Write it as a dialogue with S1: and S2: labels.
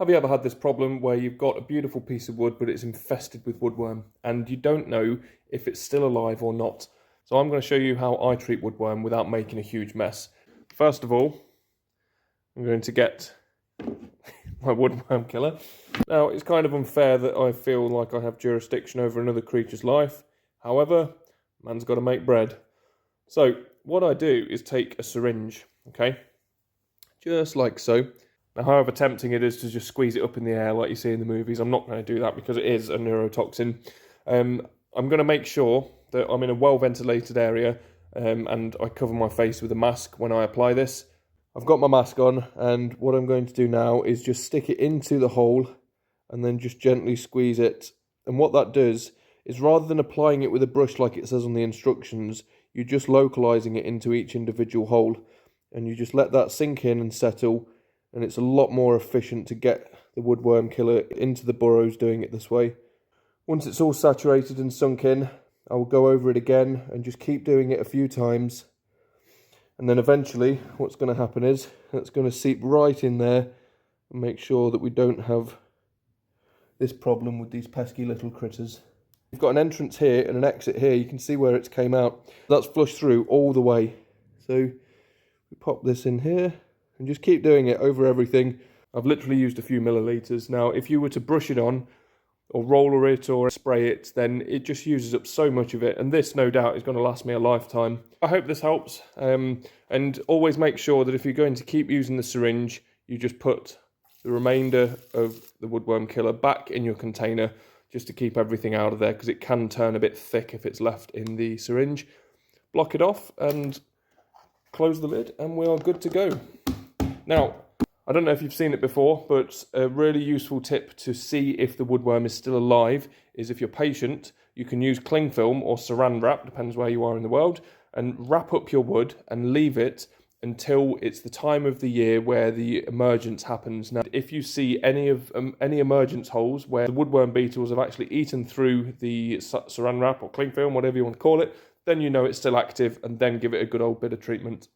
S1: Have you ever had this problem where you've got a beautiful piece of wood but it's infested with woodworm and you don't know if it's still alive or not? So I'm going to show you how I treat woodworm without making a huge mess. First of all, I'm going to get my woodworm killer. Now, it's kind of unfair that I feel like I have jurisdiction over another creature's life. However, man's got to make bread. So what I do is take a syringe, okay? Just like so. Now, however tempting it is to just squeeze it up in the air like you see in the movies, I'm not going to do that because it is a neurotoxin. I'm going to make sure that I'm in a well-ventilated area and I cover my face with a mask when I apply this. I've got my mask on, and what I'm going to do now is just stick it into the hole and then just gently squeeze it. And what that does is, rather than applying it with a brush like it says on the instructions, you're just localizing it into each individual hole, and you just let that sink in and settle, and it's a lot more efficient to get the woodworm killer into the burrows doing it this way. Once it's all saturated and sunk in, I will go over it again and just keep doing it a few times. And then eventually what's going to happen is it's going to seep right in there and make sure that we don't have this problem with these pesky little critters. We've got an entrance here and an exit here. You can see where it's came out. That's flushed through all the way. So we pop this in here and just keep doing it over everything. I've literally used a few milliliters. Now, if you were to brush it on or roller it or spray it, then it just uses up so much of it. And this, no doubt, is going to last me a lifetime. I hope this helps. And always make sure that if you're going to keep using the syringe, you just put the remainder of the woodworm killer back in your container just to keep everything out of there, because it can turn a bit thick if it's left in the syringe. Block it off and close the lid and we are good to go. Now, I don't know if you've seen it before, but a really useful tip to see if the woodworm is still alive is, if you're patient, you can use cling film or saran wrap, depends where you are in the world, and wrap up your wood and leave it until it's the time of the year where the emergence happens. Now, if you see any emergence holes where the woodworm beetles have actually eaten through the saran wrap or cling film, whatever you want to call it, then you know it's still active, and then give it a good old bit of treatment.